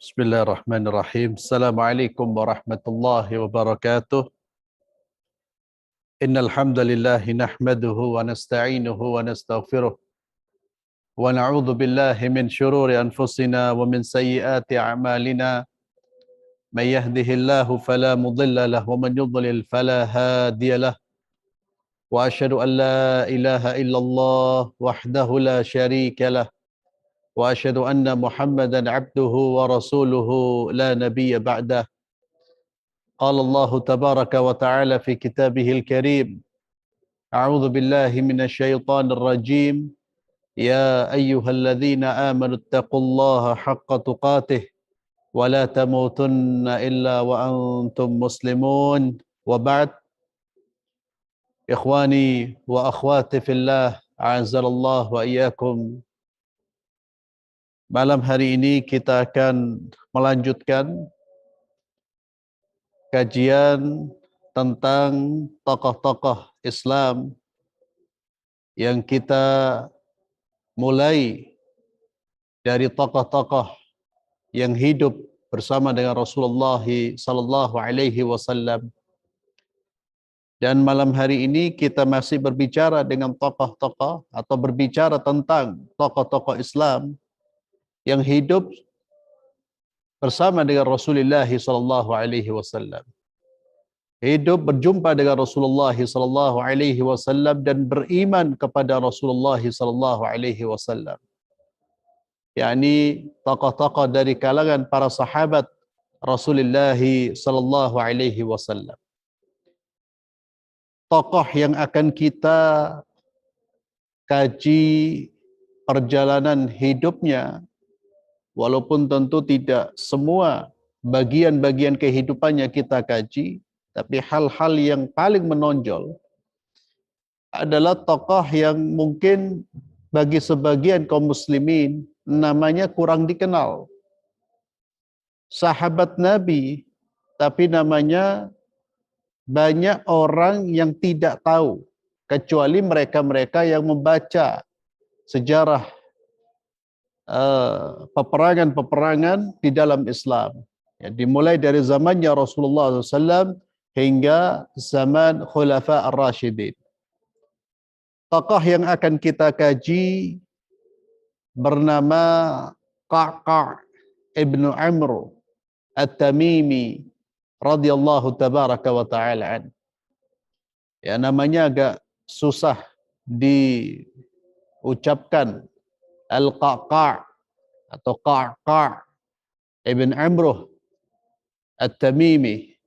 Bismillahirrahmanirrahim. Assalamualaikum warahmatullahi wabarakatuh. Innal hamdalillah nahmaduhu wa nasta'inuhu wa nastaghfiruh wa na'udzu billahi min shururi anfusina wa min sayyiati a'malina. May yahdihillahu fala mudilla lahu wa man yudlil fala hadiya lahu. Wa asyhadu an la ilaha illallah wahdahu la syarika lahu wa asyhadu anna Muhammadan 'abduhu wa rasuluhu la nabiyya ba'dah. قال الله تبارك وتعالى في كتابه الكريم أعوذ بالله من الشيطان الرجيم يا أيها الذين آمنوا اتقوا الله حق تقاته ولا تموتن إلا وأنتم مسلمون وبعد إخواني وأخواتي في الله أعزل الله وإياكم. Malam hari ini kita akan melanjutkan kajian tentang tokoh-tokoh Islam yang kita mulai dari tokoh-tokoh yang hidup bersama dengan Rasulullah sallallahu alaihi wasallam. Dan malam hari ini kita masih berbicara dengan tokoh-tokoh atau berbicara tentang tokoh-tokoh Islam yang hidup bersama dengan Rasulullah sallallahu alaihi wasallam. Hidup berjumpa dengan Rasulullah sallallahu alaihi wasallam dan beriman kepada Rasulullah sallallahu alaihi wasallam. yakni tokoh-tokoh dari kalangan para sahabat Rasulullah sallallahu alaihi wasallam. Tokoh yang akan kita kaji perjalanan hidupnya, walaupun tentu tidak semua bagian-bagian kehidupannya kita kaji, tapi hal-hal yang paling menonjol adalah tokoh yang mungkin bagi sebagian kaum muslimin namanya kurang dikenal. Sahabat Nabi, tapi namanya banyak orang yang tidak tahu, kecuali mereka-mereka yang membaca sejarah peperangan-peperangan di dalam Islam. Ya, dimulai dari zamannya Rasulullah SAW hingga zaman Khulafa Ar-Rashidin. Tokoh yang akan kita kaji bernama Qa'qa' ibnu Amr At-Tamimi radhiyallahu tabaraka wa ta'ala an. Ya, namanya agak susah diucapkan. Al-Qa'qa' atau Qa'qa' ibn Amr At-Tamimi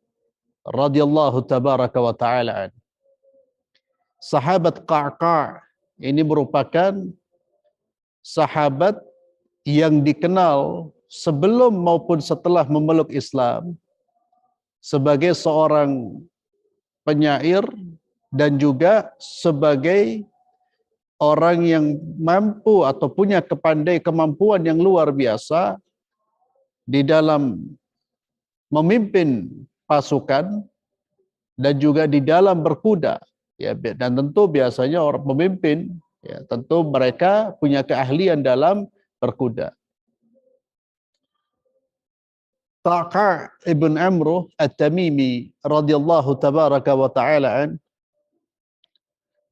radhiyallahu tabaraka wa ta'ala an. Sahabat Qa'qa' ini merupakan sahabat yang dikenal sebelum maupun setelah memeluk Islam sebagai seorang penyair dan juga sebagai orang yang mampu atau punya kemampuan yang luar biasa di dalam memimpin pasukan dan juga di dalam berkuda. Ya, dan tentu biasanya orang pemimpin, ya, tentu mereka punya keahlian dalam berkuda. Qa'qa' ibn Amr At-Tamimi radhiyallahu tabaraka wa ta'ala an,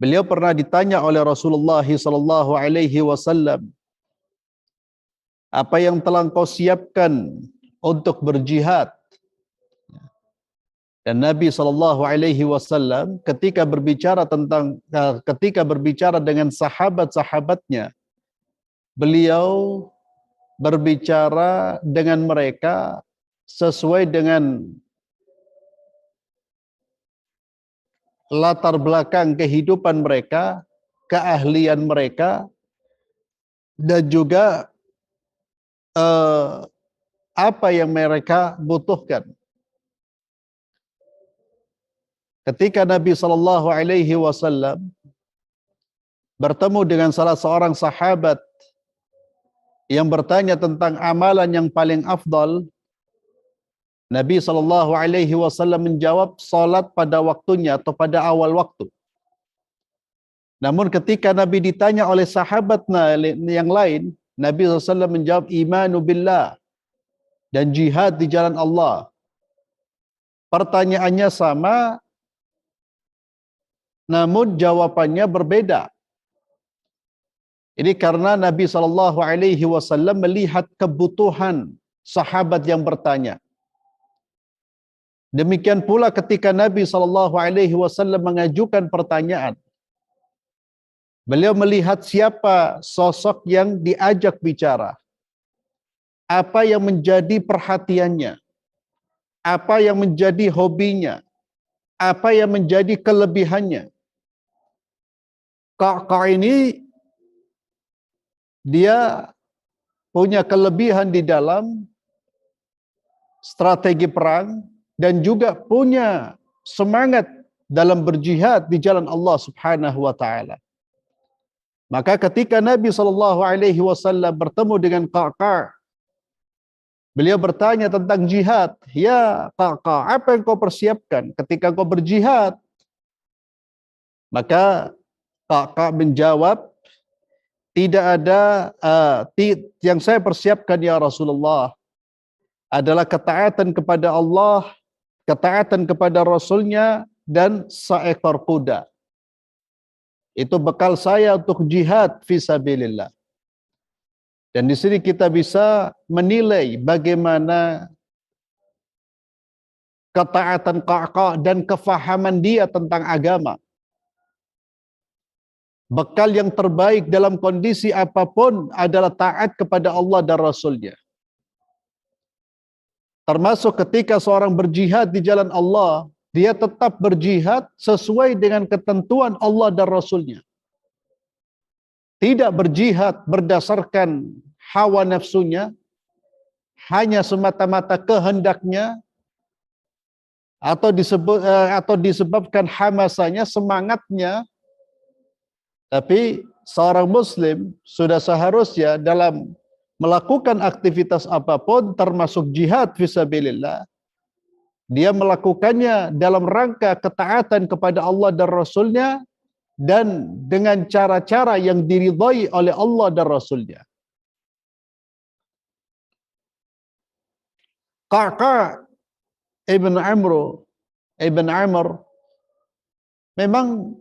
beliau pernah ditanya oleh Rasulullah sallallahu alaihi wasallam, apa yang telah engkau siapkan untuk berjihad? Dan Nabi sallallahu alaihi wasallam ketika berbicara dengan sahabat-sahabatnya, beliau berbicara dengan mereka sesuai dengan latar belakang kehidupan mereka, keahlian mereka, dan juga apa yang mereka butuhkan. Ketika Nabi sallallahu alaihi wasallam bertemu dengan salah seorang sahabat yang bertanya tentang amalan yang paling afdal, Nabi sallallahu alaihi wasallam menjawab salat pada waktunya atau pada awal waktu. Namun ketika Nabi ditanya oleh sahabat yang lain, Nabi sallallahu alaihi wasallam menjawab imanu billah, dan jihad di jalan Allah? Pertanyaannya sama, namun jawabannya berbeda. Ini karena Nabi SAW melihat kebutuhan sahabat yang bertanya. Demikian pula ketika Nabi SAW mengajukan pertanyaan, beliau melihat siapa sosok yang diajak bicara, apa yang menjadi perhatiannya, apa yang menjadi hobinya, apa yang menjadi kelebihannya. Ka'ka' ini dia punya kelebihan di dalam strategi perang dan juga punya semangat dalam berjihad di jalan Allah Subhanahu wa taala. Maka ketika Nabi SAW bertemu dengan Ka'ka', beliau bertanya tentang jihad. Ya Ka'ka', apa yang kau persiapkan ketika kau berjihad? Maka Ka'ka' menjawab, tidak ada yang saya persiapkan ya Rasulullah adalah ketaatan kepada Allah, ketaatan kepada Rasulnya, dan seekor kuda. Itu bekal saya untuk jihad fisabilillah. Dan di sini kita bisa menilai bagaimana ketaatan Ka'ka' dan kefahaman dia tentang agama. Bekal yang terbaik dalam kondisi apapun adalah taat kepada Allah dan Rasulnya. Termasuk ketika seorang berjihad di jalan Allah, dia tetap berjihad sesuai dengan ketentuan Allah dan Rasulnya. Tidak berjihad berdasarkan hawa nafsunya, hanya semata-mata kehendaknya, atau disebabkan hamasanya, semangatnya. Tapi seorang muslim sudah seharusnya dalam melakukan aktivitas apapun termasuk jihad fisabilillah, dia melakukannya dalam rangka ketaatan kepada Allah dan Rasulnya dan dengan cara-cara yang diridhai oleh Allah dan Rasulnya. Ka'ka' ibn Amr memang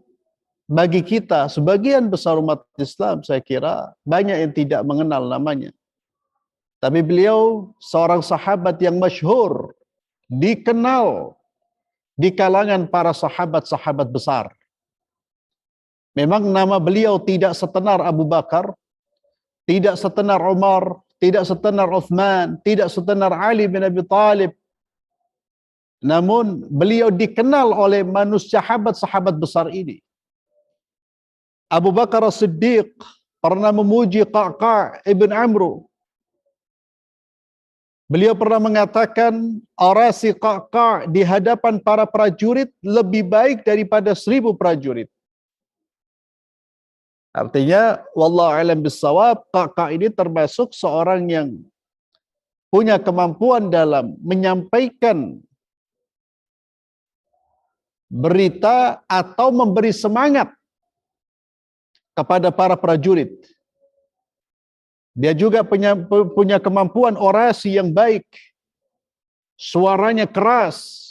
bagi kita, sebagian besar umat Islam, saya kira banyak yang tidak mengenal namanya. Tapi beliau seorang sahabat yang masyhur, dikenal di kalangan para sahabat-sahabat besar. Memang nama beliau tidak setenar Abu Bakar, tidak setenar Umar, tidak setenar Uthman, tidak setenar Ali bin Abi Thalib. Namun beliau dikenal oleh manusia sahabat-sahabat besar ini. Abu Bakar As-Siddiq pernah memuji Ka'ka' ibn Amr. Beliau pernah mengatakan orasi Ka'ka' di hadapan para prajurit lebih baik daripada 1000 prajurit. Artinya, wallahu a'lam bissawab, Ka'ka' ini termasuk seorang yang punya kemampuan dalam menyampaikan berita atau memberi semangat kepada para prajurit. Dia juga punya kemampuan orasi yang baik. Suaranya keras.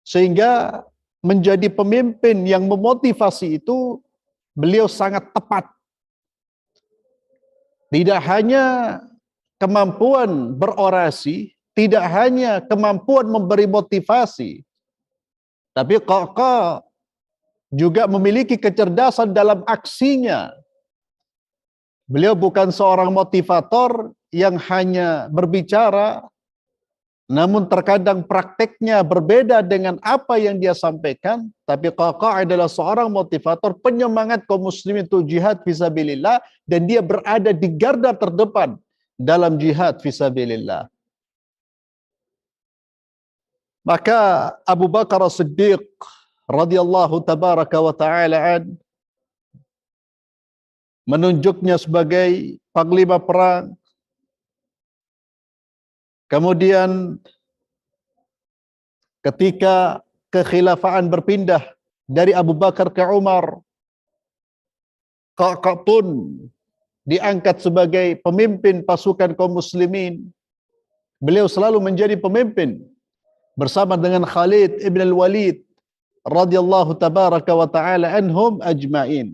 Sehingga menjadi pemimpin yang memotivasi itu beliau sangat tepat. Tidak hanya kemampuan berorasi, tidak hanya kemampuan memberi motivasi, tapi Ka'ka' juga memiliki kecerdasan dalam aksinya. Beliau bukan seorang motivator yang hanya berbicara, namun terkadang prakteknya berbeda dengan apa yang dia sampaikan. Tapi Ka'ka' adalah seorang motivator, penyemangat kaum muslimin untuk jihad fisabilillah, dan dia berada di garda terdepan dalam jihad fisabilillah. Maka Abu Bakar As-Siddiq radhiyallahu tabaraka wa ta'ala menunjuknya sebagai panglima perang. Kemudian ketika kekhilafaan berpindah dari Abu Bakar ke Umar, Ka'ka' pun diangkat sebagai pemimpin pasukan kaum muslimin. Beliau selalu menjadi pemimpin bersama dengan Khalid ibn al-Walid radhiyallahu tabaraka wa ta'ala anhum ajma'in.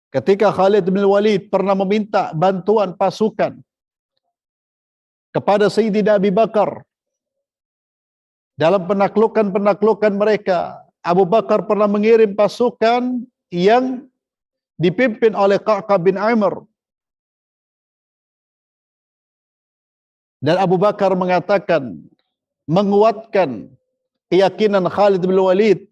Ketika Khalid bin Walid pernah meminta bantuan pasukan kepada Sayyidina Abi Bakar dalam penaklukan mereka, Abu Bakar pernah mengirim pasukan yang dipimpin oleh Ka'ab bin Amr. Dan Abu Bakar mengatakan, menguatkan keyakinan Khalid bin Walid,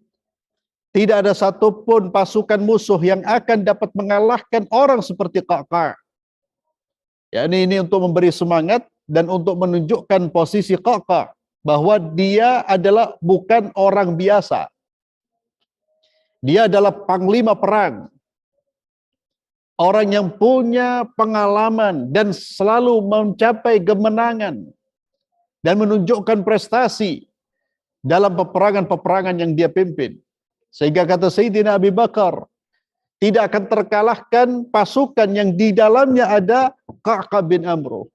tidak ada satupun pasukan musuh yang akan dapat mengalahkan orang seperti Ka'ab. Ya, ini untuk memberi semangat dan untuk menunjukkan posisi Ka'ab bahwa dia adalah bukan orang biasa. Dia adalah panglima perang. Orang yang punya pengalaman dan selalu mencapai kemenangan dan menunjukkan prestasi dalam peperangan-peperangan yang dia pimpin. Sehingga kata Sayyidina Abi Bakar, tidak akan terkalahkan pasukan yang di dalamnya ada Ka'ab bin Amr.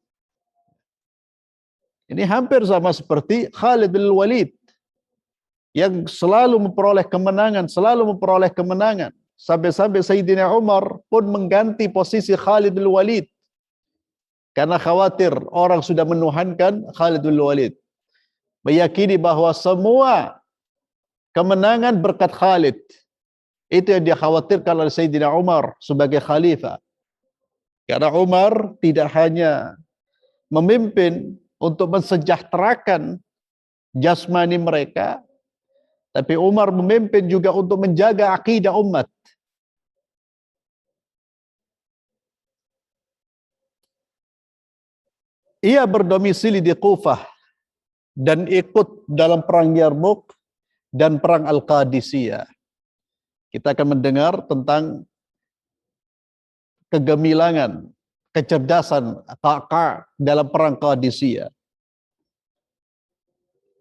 Ini hampir sama seperti Khalid bin Walid yang selalu memperoleh kemenangan. Sampai-sampai Sayyidina Umar pun mengganti posisi Khalid bin Walid karena khawatir orang sudah menuhankan Khalid bin Walid. Meyakini bahwa semua kemenangan berkat Khalid. Itu yang dikhawatirkan oleh Sayyidina Umar sebagai khalifah. Karena Umar tidak hanya memimpin untuk mensejahterakan jasmani mereka, tapi Umar memimpin juga untuk menjaga akidah umat. Ia berdomisili di Kufah dan ikut dalam perang Yarmuk dan perang Al-Qadisiyah. Kita akan mendengar tentang kegemilangan, kecerdasan Ka'ab dalam perang Qadisiyah.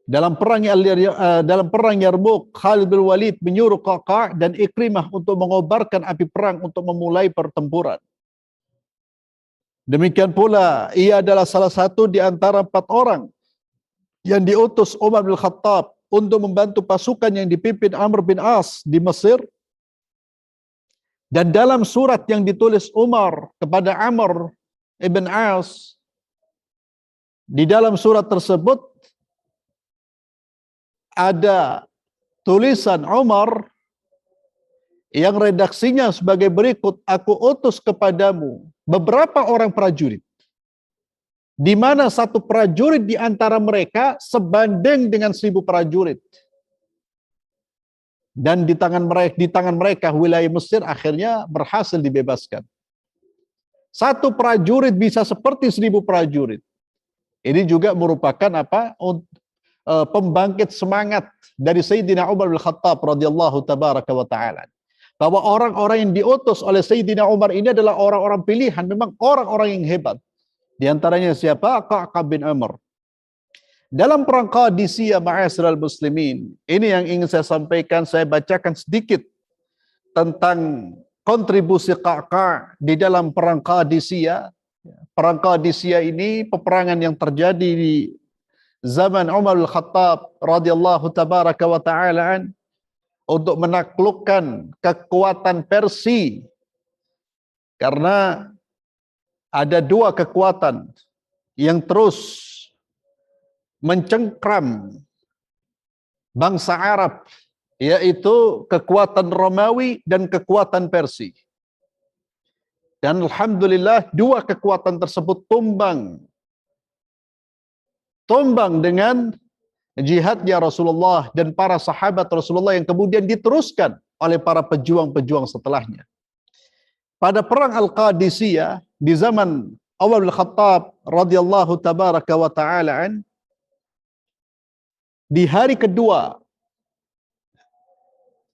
Dalam perang Yarmuk, Khalid bin Walid menyuruh Ka'ab dan Ikrimah untuk mengobarkan api perang untuk memulai pertempuran. Demikian pula, ia adalah salah satu di antara 4 orang yang diutus Umar bin Khattab untuk membantu pasukan yang dipimpin Amr bin As di Mesir. Dan dalam surat yang ditulis Umar kepada Amr ibn As, di dalam surat tersebut ada tulisan Umar yang redaksinya sebagai berikut, aku utus kepadamu beberapa orang prajurit, di mana satu prajurit di antara mereka sebanding dengan 1000 prajurit. Dan di tangan mereka wilayah Mesir akhirnya berhasil dibebaskan. Satu prajurit bisa seperti 1000 prajurit. Ini juga merupakan pembangkit semangat dari Sayyidina Umar bin Khattab radhiyallahu tabaraka wa ta'ala. Bahwa orang-orang yang diutus oleh Sayyidina Umar ini adalah orang-orang pilihan, memang orang-orang yang hebat. Di antaranya siapa? Ka'ab bin Amr. Dalam perang Qadisiyah, ma'asyiral muslimin, ini yang ingin saya sampaikan, saya bacakan sedikit tentang kontribusi Ka'ab di dalam perang Qadisiyah. Perang Qadisiyah ini peperangan yang terjadi di zaman Umar al-Khattab radhiyallahu tabaraka wa ta'ala untuk menaklukkan kekuatan Persia. Karena ada 2 kekuatan yang terus mencengkram bangsa Arab, yaitu kekuatan Romawi dan kekuatan Persia. Dan alhamdulillah 2 kekuatan tersebut tumbang dengan jihadnya Rasulullah dan para sahabat Rasulullah yang kemudian diteruskan oleh para pejuang-pejuang setelahnya. Pada perang Al-Qadisiyah di zaman Umar bin Khattab radhiyallahu tabaraka wa ta'ala, di hari kedua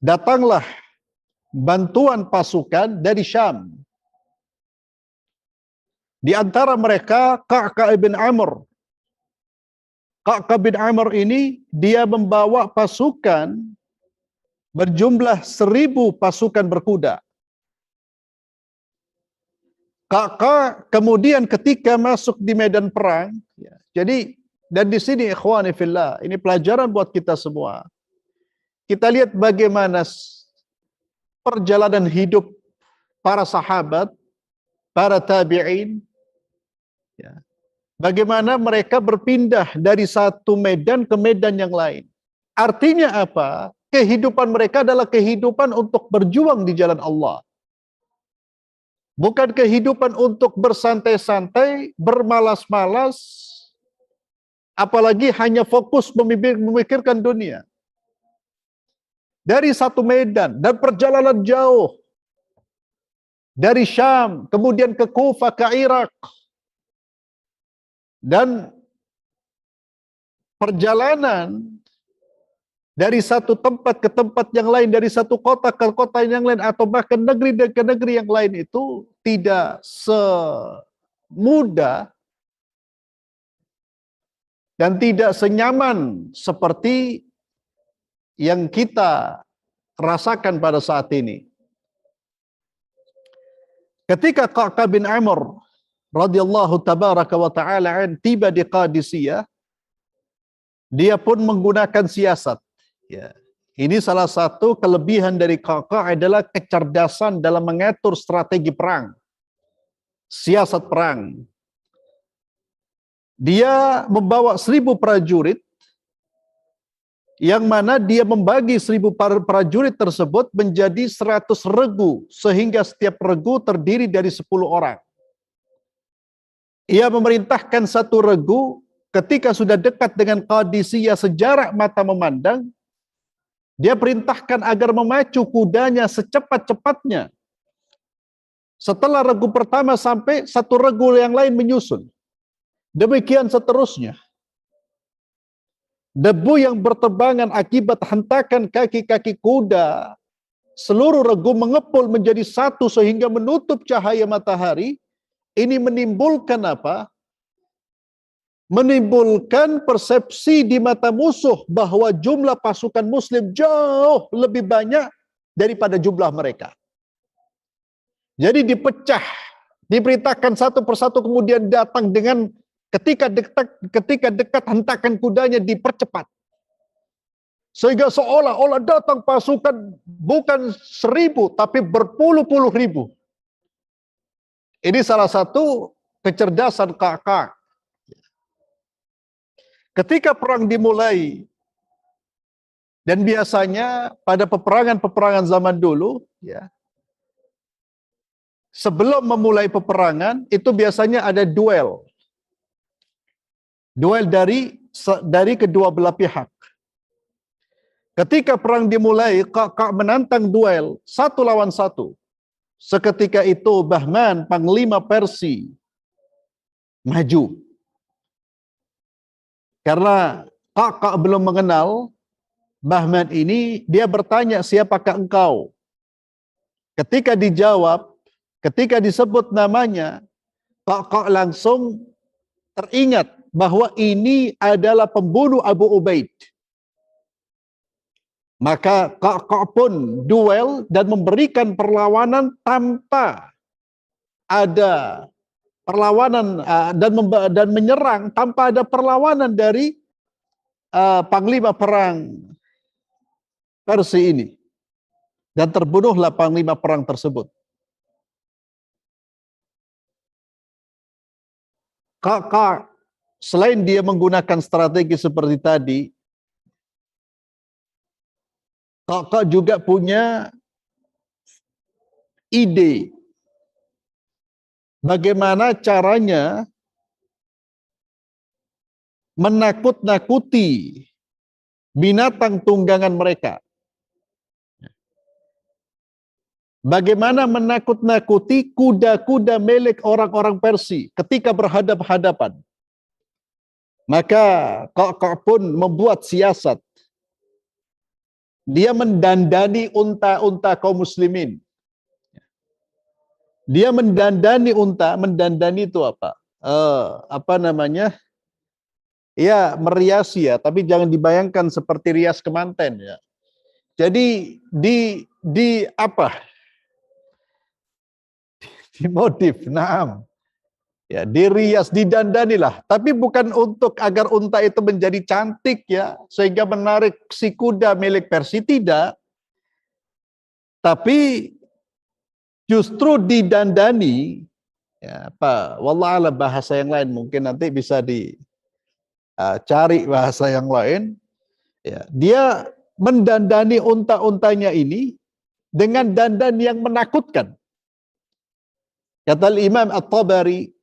datanglah bantuan pasukan dari Syam. Di antara mereka Ka'ab bin Amr. Ka'ab bin Amr ini dia membawa pasukan berjumlah 1000 pasukan berkuda. Kakak kemudian ketika masuk di medan perang, ya, jadi dan di sini ikhwani fillah, ini pelajaran buat kita semua. Kita lihat bagaimana perjalanan hidup para sahabat, para tabi'in, ya. Bagaimana mereka berpindah dari satu medan ke medan yang lain. Artinya apa? Kehidupan mereka adalah kehidupan untuk berjuang di jalan Allah. Bukan kehidupan untuk bersantai-santai, bermalas-malas, apalagi hanya fokus memikirkan dunia. Dari satu medan dan perjalanan jauh, dari Syam, kemudian ke Kufah, ke Irak, dan perjalanan dari satu tempat ke tempat yang lain, dari satu kota ke kota yang lain, atau bahkan negeri ke negeri yang lain itu tidak semudah dan tidak senyaman seperti yang kita rasakan pada saat ini. Ketika Ka'ab bin Amr radhiyallahu tabaraka wa ta'ala tiba di Qadisiyah, dia pun menggunakan siasat. Ya. Ini salah satu kelebihan dari Ka'ab adalah kecerdasan dalam mengatur strategi perang. Siasat perang. Dia membawa 1.000 prajurit, yang mana dia membagi 1.000 prajurit tersebut menjadi 100 regu, sehingga setiap regu terdiri dari 10 orang. Ia memerintahkan satu regu ketika sudah dekat dengan Qadisiyah sejarak mata memandang, dia perintahkan agar memacu kudanya secepat-cepatnya. Setelah regu pertama sampai, satu regu yang lain menyusul. Demikian seterusnya. Debu yang bertebangan akibat hentakan kaki-kaki kuda, seluruh regu mengepul menjadi satu sehingga menutup cahaya matahari. Ini menimbulkan apa? Menimbulkan persepsi di mata musuh bahwa jumlah pasukan muslim jauh lebih banyak daripada jumlah mereka. Jadi dipecah, diperintahkan satu persatu, kemudian datang dengan ketika dekat hentakan kudanya dipercepat. Sehingga seolah-olah datang pasukan bukan 1.000 tapi berpuluh-puluh ribu. Ini salah satu kecerdasan Ka'ab. Ketika perang dimulai, dan biasanya pada peperangan zaman dulu, ya, sebelum memulai peperangan itu biasanya ada duel dari kedua belah pihak. Ketika perang dimulai, Ka'ab menantang duel 1 lawan 1. Seketika itu Bahman, panglima Persia, maju. Karena Ka'ab belum mengenal Bahman ini, dia bertanya, siapakah engkau? Ketika dijawab, ketika disebut namanya, Ka'ab langsung teringat bahwa ini adalah pembunuh Abu Ubaid. Maka Ka'ab pun duel dan memberikan perlawanan tanpa ada perlawanan dan menyerang tanpa ada perlawanan dari panglima perang Persia ini. Dan terbunuhlah panglima perang tersebut. Ka'ab selain dia menggunakan strategi seperti tadi, Ka'ab juga punya ide bagaimana caranya menakut-nakuti binatang tunggangan mereka. Bagaimana menakut-nakuti kuda-kuda milik orang-orang Persia ketika berhadap-hadapan. Maka Ka'ab pun membuat siasat. Dia mendandani unta-unta kaum muslimin. Dia mendandani unta, mendandani itu apa? Apa namanya? Ya, meriasi ya, tapi jangan dibayangkan seperti rias kemanten ya. Jadi di apa? Dimodif, naam. Ya, dirias, didandanilah, tapi bukan untuk agar unta itu menjadi cantik ya, sehingga menarik si kuda milik Persia, tidak. Tapi justru didandani, ya, apa, wallah bahasa yang lain mungkin nanti bisa dicari bahasa yang lain. Ya, dia mendandani unta-untanya ini dengan dandan yang menakutkan. Kata Imam At-Tabari,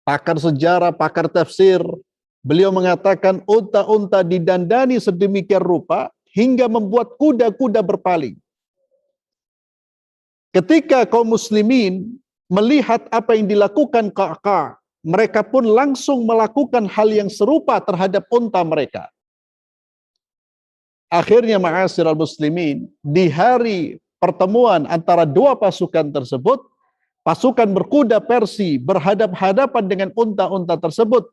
pakar sejarah, pakar tafsir, beliau mengatakan unta-unta didandani sedemikian rupa hingga membuat kuda-kuda berpaling. Ketika kaum muslimin melihat apa yang dilakukan Qa'qa', mereka pun langsung melakukan hal yang serupa terhadap unta mereka. Akhirnya ma'asyiral muslimin, di hari pertemuan antara dua pasukan tersebut, pasukan berkuda Persia berhadap-hadapan dengan unta-unta tersebut.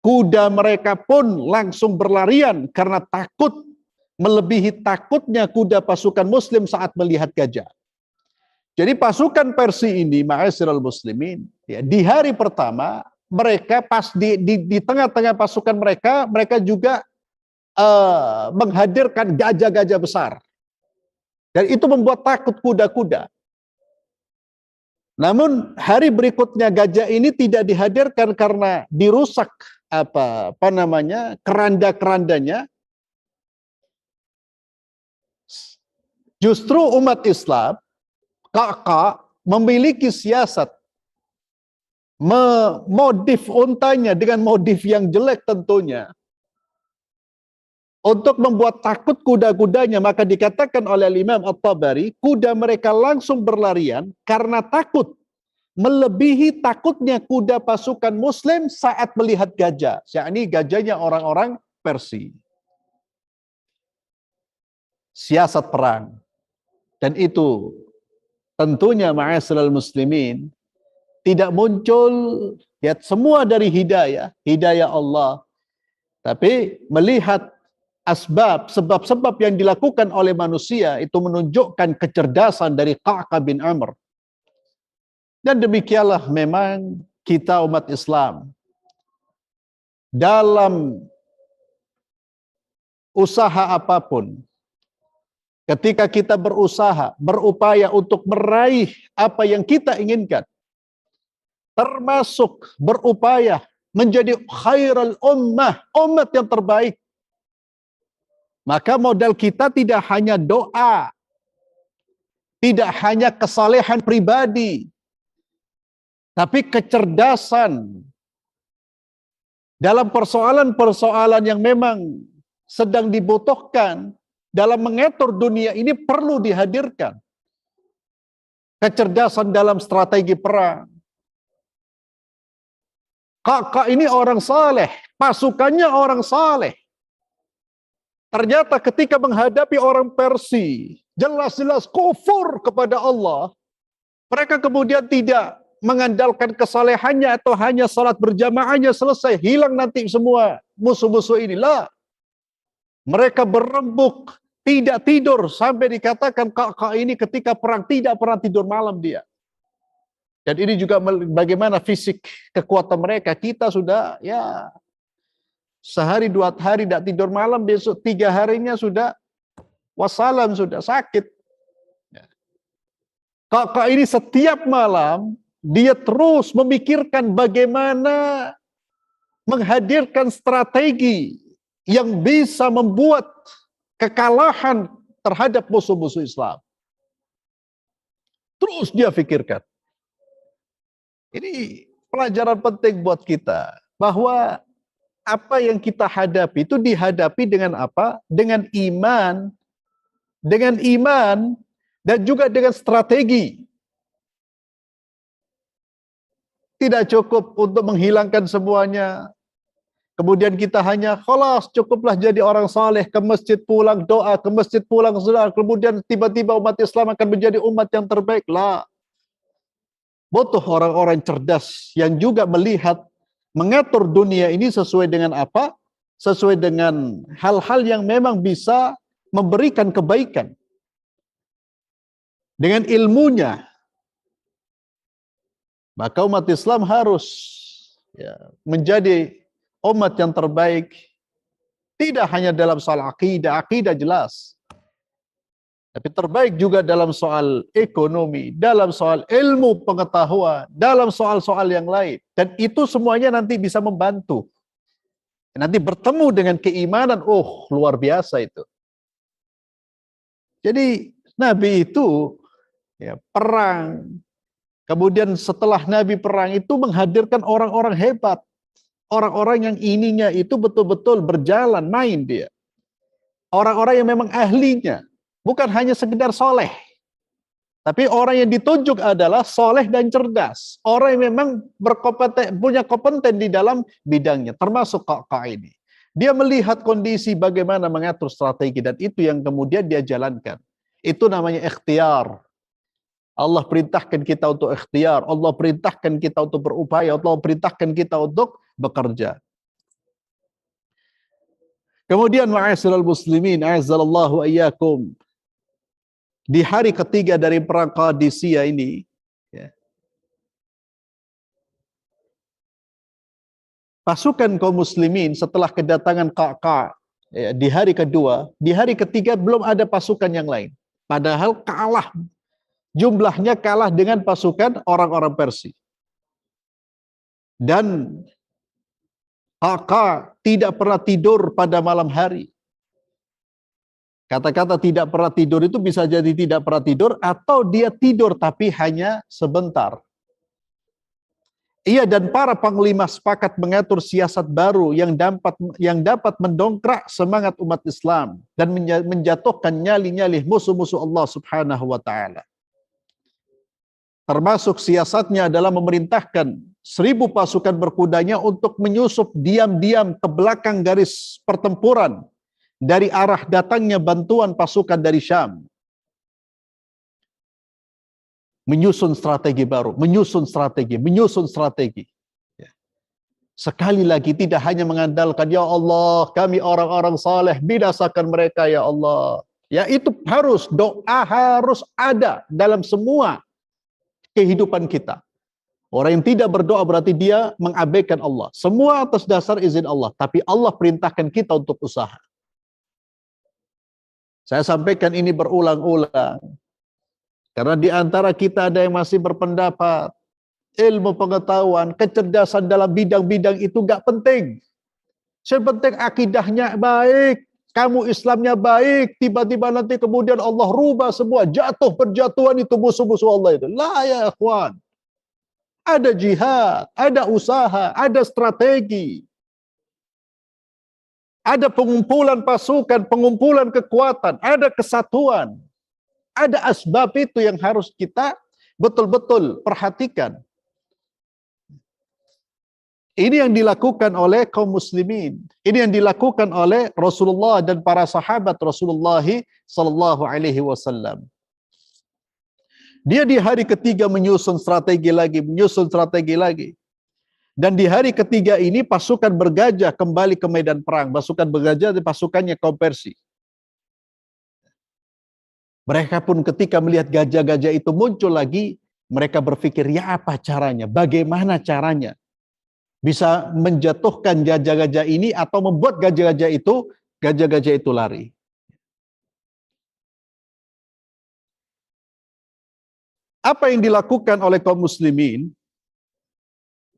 Kuda mereka pun langsung berlarian karena takut, melebihi takutnya kuda pasukan muslim saat melihat gajah. Jadi pasukan Persia ini, ma'asyiral muslimin, ya, di hari pertama, mereka pas di tengah-tengah pasukan mereka juga menghadirkan gajah-gajah besar. Dan itu membuat takut kuda-kuda. Namun hari berikutnya gajah ini tidak dihadirkan karena dirusak keranda-kerandanya. Justru umat Islam Qa'qa' memiliki siasat memodif untanya dengan modif yang jelek tentunya untuk membuat takut kuda-kudanya. Maka dikatakan oleh Imam At-Tabari, kuda mereka langsung berlarian karena takut, melebihi takutnya kuda pasukan muslim saat melihat gajah, yakni gajahnya orang-orang Persia. Siasat perang. Dan itu tentunya ma'asyiral muslimin tidak muncul ya semua dari hidayah Allah, tapi melihat sebab-sebab yang dilakukan oleh manusia itu menunjukkan kecerdasan dari Qa'qa' bin Amr. Dan demikianlah memang kita umat Islam dalam usaha apapun, ketika kita berupaya untuk meraih apa yang kita inginkan, termasuk berupaya menjadi khairul ummah, umat yang terbaik, maka modal kita tidak hanya doa, tidak hanya kesalehan pribadi, tapi kecerdasan dalam persoalan-persoalan yang memang sedang dibutuhkan dalam mengatur dunia ini perlu dihadirkan. Kecerdasan dalam strategi perang. Qa'qa' ini orang saleh, pasukannya orang saleh. Ternyata ketika menghadapi orang Persia, jelas-jelas kufur kepada Allah, mereka kemudian tidak mengandalkan kesalehannya atau hanya salat berjamaahnya selesai, hilang nanti semua musuh-musuh inilah. Mereka berembuk, tidak tidur, sampai dikatakan Qa'qa' ini ketika perang tidak pernah tidur malam dia. Dan ini juga bagaimana fisik kekuatan mereka. Kita sudah ya sehari 2 hari tidak tidur malam, besok 3 harinya sudah wassalam, sudah sakit. Qa'qa' ini setiap malam dia terus memikirkan bagaimana menghadirkan strategi yang bisa membuat kekalahan terhadap musuh-musuh Islam. Terus dia pikirkan. Ini pelajaran penting buat kita, bahwa apa yang kita hadapi itu dihadapi dengan apa? Dengan iman dan juga dengan strategi. Tidak cukup untuk menghilangkan semuanya. Kemudian kita hanya khalas, cukuplah jadi orang saleh, ke masjid pulang doa, ke masjid pulang salat, kemudian tiba-tiba umat Islam akan menjadi umat yang terbaik. Lah. Butuh orang-orang cerdas yang juga melihat, mengatur dunia ini sesuai dengan apa? Sesuai dengan hal-hal yang memang bisa memberikan kebaikan. Dengan ilmunya, Maka umat Islam harus menjadi umat yang terbaik, tidak hanya dalam soal akidah jelas, tapi terbaik juga dalam soal ekonomi, dalam soal ilmu pengetahuan, dalam soal-soal yang lain. Dan itu semuanya nanti bisa membantu. Nanti bertemu dengan keimanan, luar biasa itu. Jadi Nabi itu perang. Kemudian setelah Nabi perang itu menghadirkan orang-orang hebat. Orang-orang yang ininya itu betul-betul berjalan, main dia. Orang-orang yang memang ahlinya. Bukan hanya sekedar soleh. Tapi orang yang ditunjuk adalah soleh dan cerdas. Orang yang memang punya kompeten di dalam bidangnya. Termasuk Qa'qa' ini. Dia melihat kondisi bagaimana mengatur strategi. Dan itu yang kemudian dia jalankan. Itu namanya ikhtiar. Allah perintahkan kita untuk ikhtiar. Allah perintahkan kita untuk berupaya. Allah perintahkan kita untuk bekerja. Kemudian ma'asyiral muslimin, a'azzallahu ayyakum. Di hari ketiga dari perang Qadisiyah ini, pasukan kaum muslimin setelah kedatangan Qa'qa' di hari kedua, di hari ketiga belum ada pasukan yang lain. Padahal jumlahnya kalah dengan pasukan orang-orang Persia. Dan Qa'qa' tidak pernah tidur pada malam hari. Kata-kata tidak pernah tidur itu bisa jadi tidak pernah tidur atau dia tidur tapi hanya sebentar. Ia dan para panglima sepakat mengatur siasat baru yang dapat mendongkrak semangat umat Islam dan menjatuhkan nyali-nyali musuh-musuh Allah Subhanahu wa taala. Termasuk siasatnya adalah memerintahkan 1.000 pasukan berkudanya untuk menyusup diam-diam ke belakang garis pertempuran dari arah datangnya bantuan pasukan dari Syam. Menyusun strategi baru, menyusun strategi. Sekali lagi tidak hanya mengandalkan, ya Allah, kami orang-orang saleh, binasakan mereka ya Allah. Ya itu harus, doa harus ada dalam semua kehidupan kita. Orang yang tidak berdoa berarti dia mengabaikan Allah. Semua atas dasar izin Allah, tapi Allah perintahkan kita untuk usaha. Saya sampaikan ini berulang-ulang. Karena di antara kita ada yang masih berpendapat ilmu pengetahuan, kecerdasan dalam bidang-bidang itu gak penting. Yang penting akidahnya baik, kamu Islamnya baik, tiba-tiba nanti kemudian Allah rubah semua, berjatuhan itu musuh-musuh Allah itu. La ya ikhwan. Ada jihad, ada usaha, ada strategi. Ada pengumpulan pasukan, pengumpulan kekuatan, ada kesatuan. Ada asbab itu yang harus kita betul-betul perhatikan. Ini yang dilakukan oleh kaum muslimin. Ini yang dilakukan oleh Rasulullah dan para sahabat Rasulullah sallallahu alaihi wasallam. Dia di hari ketiga menyusun strategi lagi. Dan di hari ketiga ini pasukan bergajah kembali ke medan perang. Pasukan bergajah di pasukannya kaum Persia. Mereka pun ketika melihat gajah-gajah itu muncul lagi, mereka berpikir, ya apa caranya? Bagaimana caranya? Bisa menjatuhkan gajah-gajah ini atau membuat gajah-gajah itu lari. Apa yang dilakukan oleh kaum muslimin?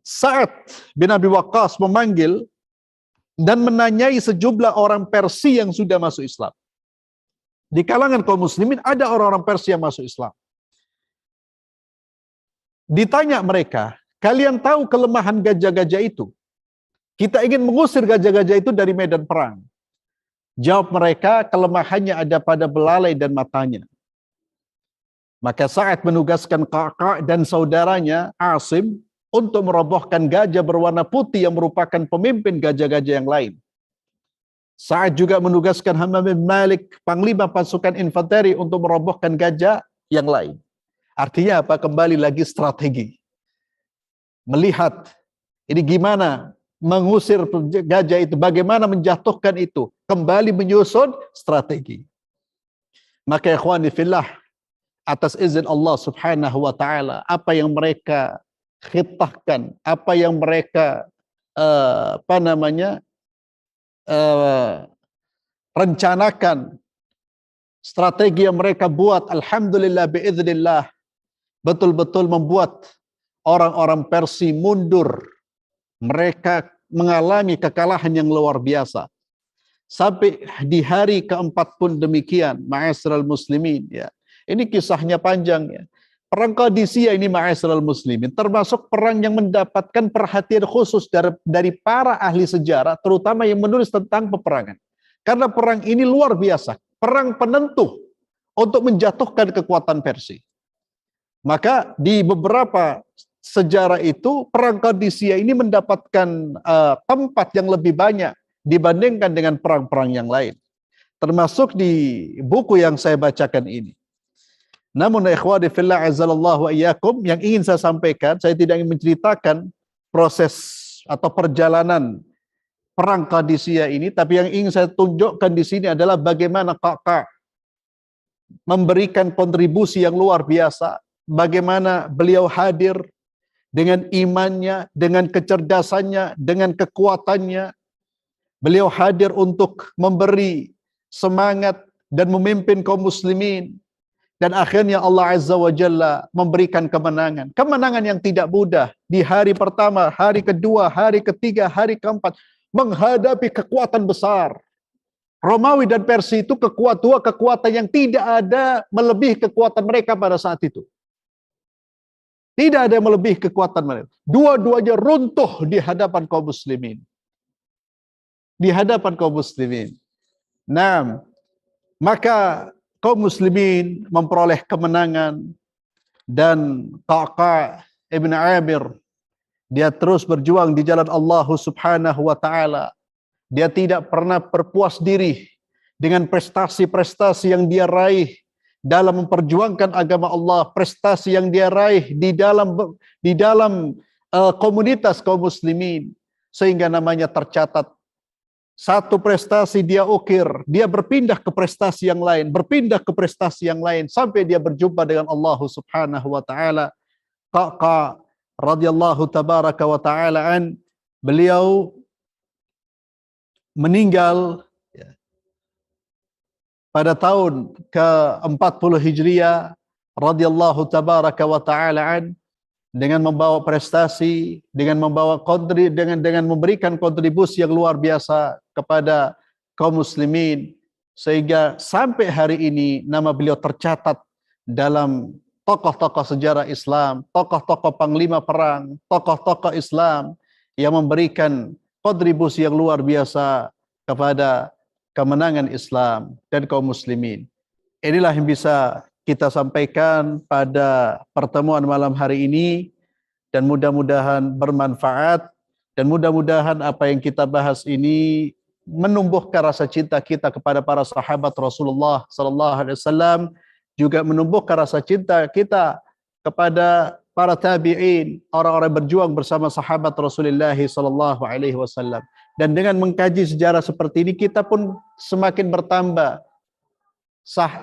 Sa'ad bin Abi Waqqas memanggil dan menanyai sejumlah orang Persia yang sudah masuk Islam. Di kalangan kaum muslimin ada orang-orang Persia yang masuk Islam. Ditanya mereka, kalian tahu kelemahan gajah-gajah itu? Kita ingin mengusir gajah-gajah itu dari medan perang. Jawab mereka, kelemahannya ada pada belalai dan matanya. Maka Sa'ad menugaskan Qa'qa' dan saudaranya Asim untuk merobohkan gajah berwarna putih yang merupakan pemimpin gajah-gajah yang lain. Sa'ad juga menugaskan Hammam bin Malik, panglima pasukan infanteri, untuk merobohkan gajah yang lain. Artinya apa? Kembali lagi strategi. Melihat ini gimana mengusir gajah itu, bagaimana menjatuhkan itu, kembali menyusun strategi. Maka ikhwani fillah, atas izin Allah Subhanahu wa taala, apa yang mereka khitahkan, apa yang mereka rencanakan, strategi yang mereka buat, alhamdulillah biiznillah, betul-betul membuat orang-orang Persia mundur. Mereka mengalami kekalahan yang luar biasa. Sampai di hari keempat pun demikian, ma'asyiral muslimin, ya. Ini kisahnya panjang, ya. Perang Qadisiyah ini, ma'asyiral muslimin, termasuk perang yang mendapatkan perhatian khusus dari para ahli sejarah, terutama yang menulis tentang peperangan. Karena perang ini luar biasa, perang penentu untuk menjatuhkan kekuatan Persia. Maka di beberapa sejarah itu, perang Qadisiyah ini mendapatkan tempat yang lebih banyak dibandingkan dengan perang-perang yang lain. Termasuk di buku yang saya bacakan ini. Namun ikhwani fillah azzalallahu wa iyyakum, yang ingin saya sampaikan, saya tidak ingin menceritakan proses atau perjalanan perang Qadisiyah ini, tapi yang ingin saya tunjukkan di sini adalah bagaimana Qaqqa' memberikan kontribusi yang luar biasa, bagaimana beliau hadir dengan imannya, dengan kecerdasannya, dengan kekuatannya. Beliau hadir untuk memberi semangat dan memimpin kaum muslimin. Dan akhirnya Allah Azza wa Jalla memberikan kemenangan. Kemenangan yang tidak mudah. Di hari pertama, hari kedua, hari ketiga, hari keempat. Menghadapi kekuatan besar. Romawi dan Persia itu dua kekuatan yang tidak ada melebihi kekuatan mereka pada saat itu. Tidak ada yang melebihi kekuatan mereka. Dua-duanya runtuh di hadapan kaum muslimin. Di hadapan kaum muslimin. Nah, maka kaum muslimin memperoleh kemenangan, dan Qaqqa' ibn Amir, dia terus berjuang di jalan Allah Subhanahu wa taala. Dia tidak pernah berpuas diri dengan prestasi-prestasi yang dia raih dalam memperjuangkan agama Allah, prestasi yang dia raih di dalam komunitas kaum muslimin, sehingga namanya tercatat. Satu prestasi dia ukir, dia berpindah ke prestasi yang lain, sampai dia berjumpa dengan Allah Subhanahu wa taala. Qaqqa' radhiyallahu tabaraka wa taala an, beliau meninggal pada tahun ke-40 Hijriah radhiyallahu tabaraka wa taala an, dengan membawa prestasi, dengan memberikan kontribusi yang luar biasa kepada kaum muslimin, sehingga sampai hari ini nama beliau tercatat dalam tokoh-tokoh sejarah Islam, tokoh-tokoh panglima perang, tokoh-tokoh Islam yang memberikan kontribusi yang luar biasa kepada kemenangan Islam dan kaum muslimin. Inilah yang bisa kita sampaikan pada pertemuan malam hari ini, dan mudah-mudahan bermanfaat, dan mudah-mudahan apa yang kita bahas ini menumbuhkan rasa cinta kita kepada para sahabat Rasulullah sallallahu alaihi wasallam, juga menumbuhkan rasa cinta kita kepada para tabi'in, orang-orang berjuang bersama sahabat Rasulullah sallallahu alaihi wasallam. Dan dengan mengkaji sejarah seperti ini, kita pun semakin bertambah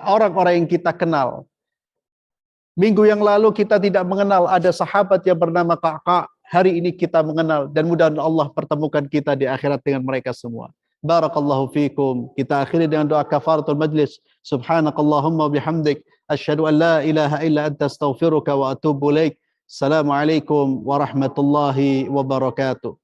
orang-orang yang kita kenal. Minggu yang lalu kita tidak mengenal ada sahabat yang bernama Qaqqa'. Hari ini kita mengenal, dan mudah-mudahan Allah pertemukan kita di akhirat dengan mereka semua. Barakallahu fikum. Kita akhiri dengan doa kafaratul majlis. Subhanakallahumma bihamdik, asyhadu an la ilaha illa anta astaghfiruka wa atubu ilaik. Assalamualaikum warahmatullahi wabarakatuh.